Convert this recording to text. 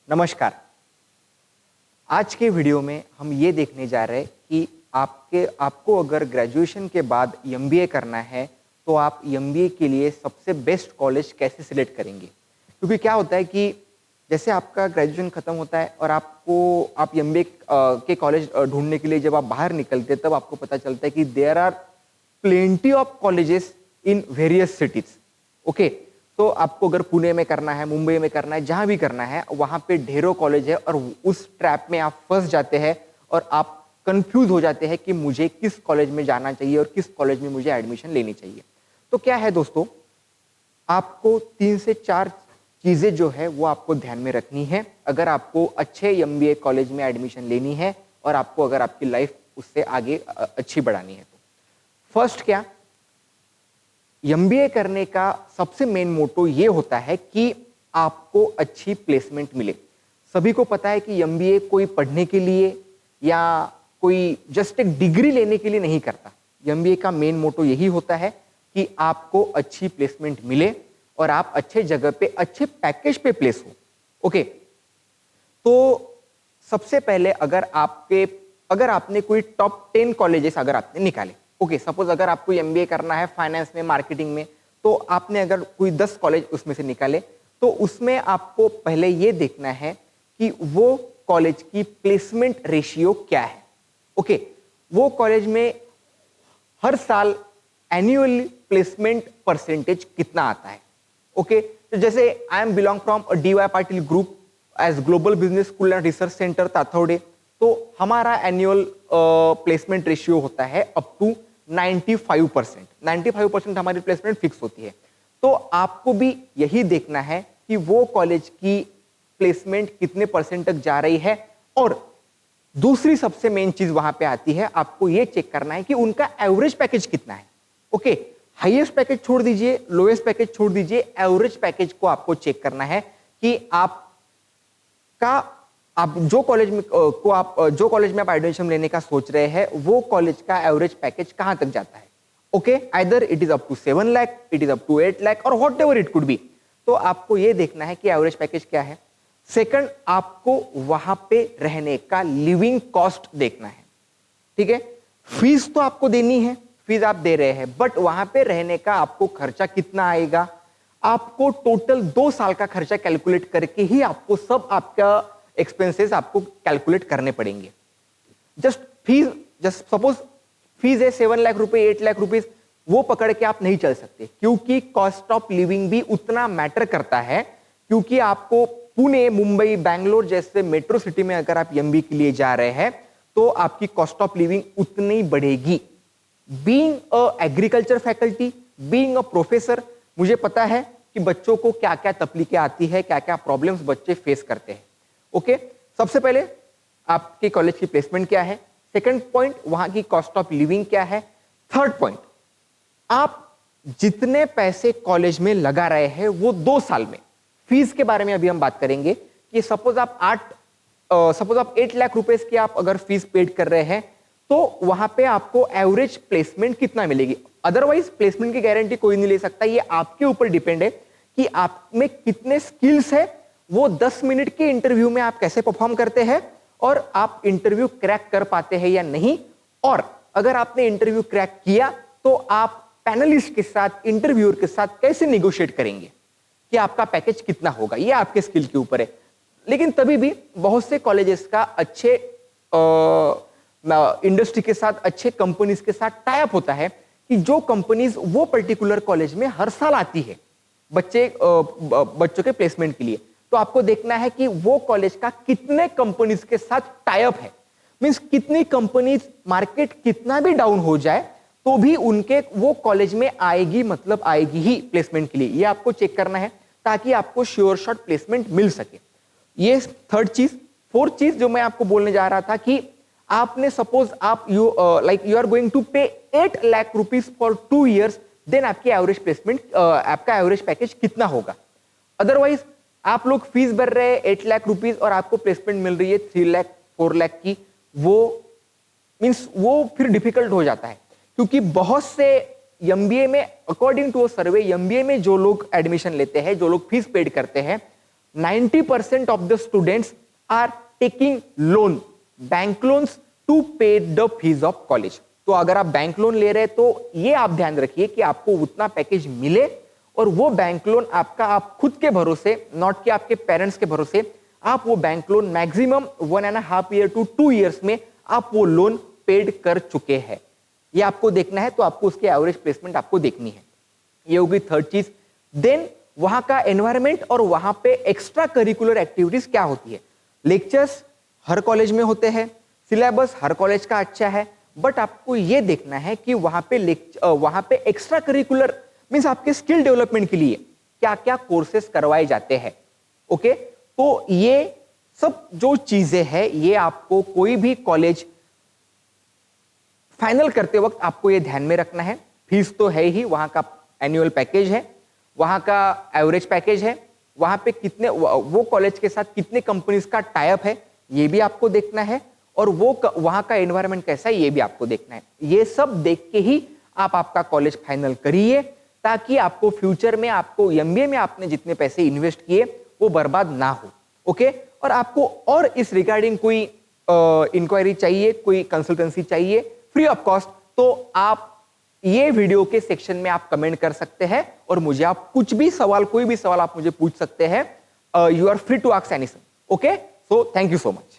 नमस्कार। आज के वीडियो में हम ये देखने जा रहे हैं कि आपको अगर ग्रेजुएशन के बाद एमबीए करना है तो आप एमबीए के लिए सबसे बेस्ट कॉलेज कैसे सिलेक्ट करेंगे। क्योंकि क्या होता है कि जैसे आपका ग्रेजुएशन खत्म होता है और आप एमबीए के कॉलेज ढूंढने के लिए जब आप बाहर निकलते हैं तब आपको पता चलता है कि there are plenty of colleges in various cities. Okay, तो आपको अगर पुणे में करना है, मुंबई में करना है, जहां भी करना है, वहां पे ढेरों कॉलेज है और उस ट्रैप में आप फंस जाते हैं और आप कंफ्यूज हो जाते हैं कि मुझे किस कॉलेज में जाना चाहिए और किस कॉलेज में मुझे एडमिशन लेनी चाहिए। तो क्या है दोस्तों, आपको 3 से 4 चीजें जो है वो आपको ध्यान में रखनी है अगर आपको अच्छे एमबीए कॉलेज में एडमिशन लेनी है और आपको अगर आपकी लाइफ उससे आगे अच्छी बढ़ानी है। तो फर्स्ट क्या, एमबीए करने का सबसे मेन मोटो ये होता है कि आपको अच्छी प्लेसमेंट मिले। सभी को पता है कि एमबीए कोई पढ़ने के लिए या कोई जस्ट एक डिग्री लेने के लिए नहीं करता। एमबीए का मेन मोटो यही होता है कि आपको अच्छी प्लेसमेंट मिले और आप अच्छे जगह पे अच्छे पैकेज पे प्लेस हो। ओके, तो सबसे पहले अगर आपने कोई टॉप 10 कॉलेजेस अगर आपने निकाले, ओके, सपोज अगर आपको एमबीए करना है फाइनेंस में, मार्केटिंग में, तो आपने अगर कोई 10 कॉलेज उसमें से निकाले तो उसमें आपको पहले ये देखना है कि वो कॉलेज की प्लेसमेंट रेशियो क्या है। ओके, वो कॉलेज में हर साल एनुअल प्लेसमेंट परसेंटेज कितना आता है। ओके, तो जैसे I am belong from DY Patil group as global business school and research centre Tathawade, तो हमारा एनुअल प्लेसमेंट रेशियो होता है अप टू 95%। 95% हमारी प्लेसमेंट फिक्स होती है। तो आपको भी यही देखना है कि वो कॉलेज की प्लेसमेंट कितने परसेंट तक जा रही है। और दूसरी सबसे मेन चीज वहां पे आती है, आपको ये चेक करना है कि उनका एवरेज पैकेज कितना है। ओके, हाईएस्ट पैकेज छोड़ दीजिए, लोएस्ट पैकेज छोड़ दीजिए, एवरेज पैकेज को आपको चेक करना है कि आप जो कॉलेज में आप एडमिशन लेने का सोच रहे हैं वो कॉलेज का एवरेज पैकेज कहां तक जाता है। Okay, either it is up to 7 lakh, it is up to 8 lakh और whatever it could be. तो आपको यह देखना है कि एवरेज पैकेज क्या है। सेकंड, आपको वहां पे रहने का लिविंग कॉस्ट देखना है। ठीक है, फीस तो आपको देनी है, फीस आप दे रहे हैं, बट वहां पे रहने का आपको खर्चा कितना आएगा। आपको टोटल 2 साल का खर्चा कैलकुलेट करके ही आपको सब आपका एक्सपेंसेस आपको कैलकुलेट करने पड़ेंगे। जस्ट सपोज फीस है 7 लाख रुपए, 8 लाख रुपीस, वो पकड़ के आप नहीं चल सकते क्योंकि कॉस्ट ऑफ लिविंग भी उतना मैटर करता है। क्योंकि आपको पुणे, मुंबई, बैंगलोर जैसे मेट्रो सिटी में अगर आप एमबीए के लिए जा रहे हैं तो आपकी कॉस्ट ऑफ लिविंग उतनी बढ़ेगी। Being a agriculture faculty, being a professor, मुझे पता है कि बच्चों को क्या क्या तकलीफें आती है, क्या क्या प्रॉब्लम्स बच्चे फेस करते हैं। ओके, सबसे पहले आपके कॉलेज की प्लेसमेंट क्या है। सेकंड पॉइंट, वहां की कॉस्ट ऑफ लिविंग क्या है। थर्ड पॉइंट, आप जितने पैसे कॉलेज में लगा रहे हैं वो 2 साल में, फीस के बारे में अभी हम बात करेंगे कि सपोज आप 8 लाख रुपए की आप अगर फीस पेड कर रहे हैं तो वहां पे आपको एवरेज प्लेसमेंट कितना मिलेगी। अदरवाइज प्लेसमेंट की गारंटी कोई नहीं ले सकता, ये आपके ऊपर डिपेंड है कि आप में कितने स्किल्स है, वो 10 मिनट के इंटरव्यू में आप कैसे परफॉर्म करते हैं और आप इंटरव्यू क्रैक कर पाते हैं या नहीं। और अगर आपने इंटरव्यू क्रैक किया तो आप पैनलिस्ट के साथ, इंटरव्यूअर के साथ कैसे नेगोशिएट करेंगे कि आपका पैकेज कितना होगा, ये आपके स्किल के ऊपर है। लेकिन तभी भी बहुत से कॉलेजेस का अच्छे इंडस्ट्री के साथ, अच्छे कंपनीज के साथ टाई अप होता है कि जो कंपनीज वो पर्टिकुलर कॉलेज में हर साल आती है बच्चों के प्लेसमेंट के लिए। तो आपको देखना है कि वो कॉलेज का कितने कंपनीज के साथ टाई अप है। मींस कितनी कंपनीज, मार्केट कितना भी डाउन हो जाए तो भी उनके वो कॉलेज में आएगी, मतलब आएगी ही प्लेसमेंट के लिए। ये आपको चेक करना है ताकि आपको श्योर शॉट प्लेसमेंट मिल सके। ये थर्ड चीज। फोर्थ चीज जो मैं आपको बोलने जा रहा था कि आपने suppose you are going to pay 8 lakh rupees for 2 years, then आपकी एवरेज प्लेसमेंट, आपका एवरेज पैकेज कितना होगा। अदरवाइज आप लोग फीस भर रहे हैं 8 लाख रुपीज और आपको प्लेसमेंट मिल रही है 3 लाख 4 लाख की, वो फिर डिफिकल्ट हो जाता है। क्योंकि बहुत से एमबीए में, according to a survey, MBA में जो लोग एडमिशन लेते हैं, जो लोग फीस पेड करते हैं, 90% of the students are taking loan, bank loans to pay the fees of college. तो अगर आप बैंक लोन ले रहे हैं तो ये आप ध्यान रखिए कि आपको उतना पैकेज मिले और वो बैंक लोन आपका आप खुद के भरोसे, नॉट कि आपके पेरेंट्स के भरोसे, आप वो bank loan maximum 1.5 year to 2 years में आप वो लोन पेड कर चुके हैं। ये आपको देखना है, तो आपको उसके एवरेज प्लेसमेंट आपको देखनी है। ये होगी थर्ड चीज। देन वहां का एनवायरमेंट और वहां पे एक्स्ट्रा करिकुलर एक्टिविटीज क्या होती है। लेक्चर्स हर कॉलेज में होते हैं, सिलेबस हर कॉलेज का अच्छा है, बट आपको ये देखना है कि वहां पे एक्स्ट्रा करिकुलर मींस आपके स्किल डेवलपमेंट के लिए क्या क्या कोर्सेस करवाए जाते हैं। ओके, तो ये सब जो चीजें हैं ये आपको कोई भी कॉलेज फाइनल करते वक्त आपको ये ध्यान में रखना है। फीस तो है ही, वहां का एनुअल पैकेज है, वहां का एवरेज पैकेज है, वहां पे कितने वो कॉलेज के साथ कितने कंपनीज का टाई अप है ये भी आपको देखना है, और वहां का एनवायरनमेंट कैसा है ये भी आपको देखना है। ये सब देख के ही आप आपका कॉलेज फाइनल करिए, ताकि आपको फ्यूचर में आपको एमबीए में आपने जितने पैसे इन्वेस्ट किए वो बर्बाद ना हो। ओके, और आपको और इस रिगार्डिंग कोई इंक्वायरी चाहिए, कोई कंसल्टेंसी चाहिए फ्री ऑफ कॉस्ट, तो आप ये वीडियो के सेक्शन में आप कमेंट कर सकते हैं और मुझे आप कुछ भी सवाल, कोई भी सवाल आप मुझे पूछ सकते हैं। You are free to ask anything. Okay, so thank you so much.